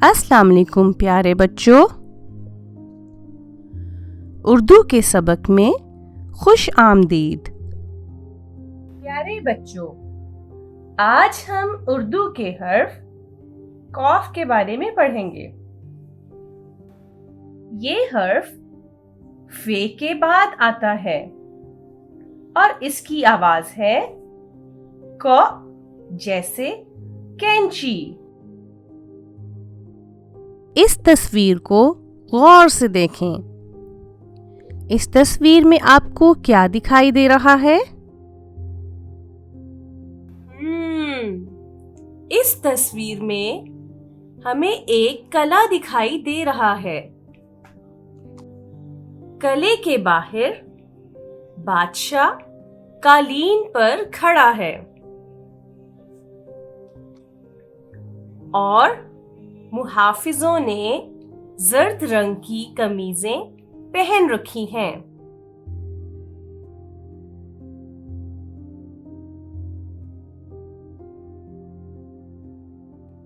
अस्सलाम वालेकुम प्यारे बच्चों। उर्दू के सबक में खुश आमदीद। प्यारे बच्चों, आज हम उर्दू के हर्फ कॉफ के बारे में पढ़ेंगे। ये हर्फ फे के बाद आता है और इसकी आवाज है क, जैसे कैंची। इस तस्वीर को गौर से देखें। इस तस्वीर में आपको क्या दिखाई दे रहा है? इस तस्वीर में हमें एक कला दिखाई दे रहा है। कले के बाहर बादशाह कालीन पर खड़ा है और मुहाफिजों ने जर्द रंग की कमीजें पहन रखी हैं।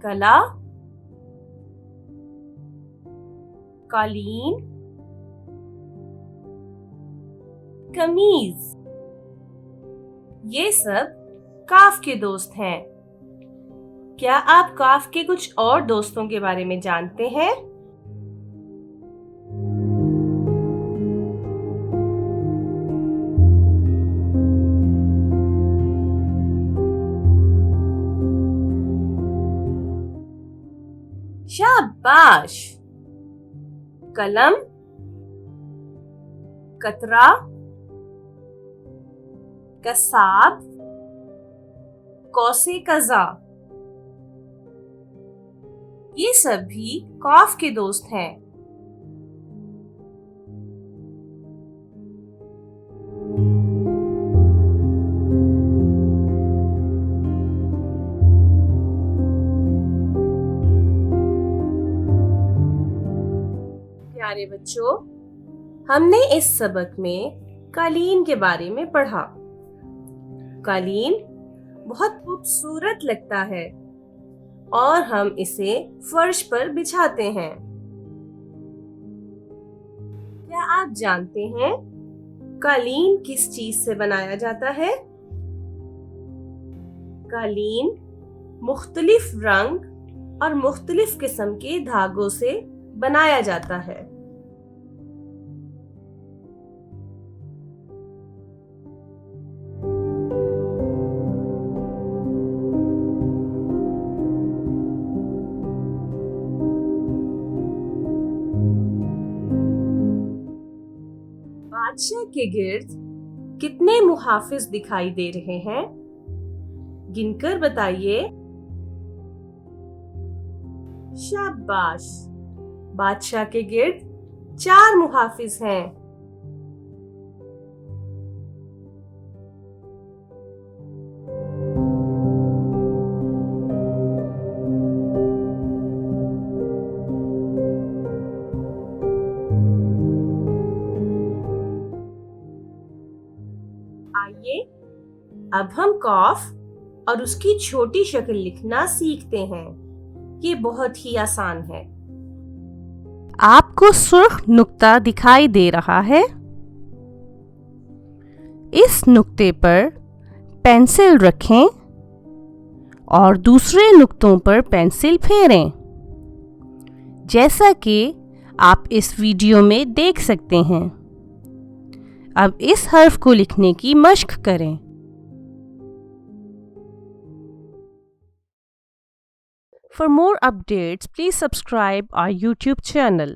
कला, कालीन, कमीज, ये सब काफ के दोस्त हैं। क्या आप काफ के कुछ और दोस्तों के बारे में जानते हैं? शाबाश! कलम, कतरा, कसाब, कौसे कज़ा, ये सब भी कॉफ के दोस्त हैं। प्यारे बच्चों, हमने इस सबक में कालीन के बारे में पढ़ा। कालीन बहुत खूबसूरत लगता है और हम इसे फर्श पर बिछाते हैं। क्या आप जानते हैं कालीन किस चीज से बनाया जाता है? कालीन मुख्तलिफ रंग और मुख्तलिफ किस्म के धागों से बनाया जाता है। बादशाह के गिर्द कितने मुहाफिज दिखाई दे रहे हैं? गिनकर बताइए। शाबाश! बादशाह के गिर्द 4 मुहाफिज हैं। आइए अब हम कॉफ और उसकी छोटी शक्ल लिखना सीखते हैं। ये बहुत ही आसान है। आपको सुर्ख नुक्ता दिखाई दे रहा है। इस नुक्ते पर पेंसिल रखें और दूसरे नुक्तों पर पेंसिल फेरें, जैसा कि आप इस वीडियो में देख सकते हैं। अब इस हर्फ को लिखने की मश्क करें। For more updates, please subscribe our YouTube channel.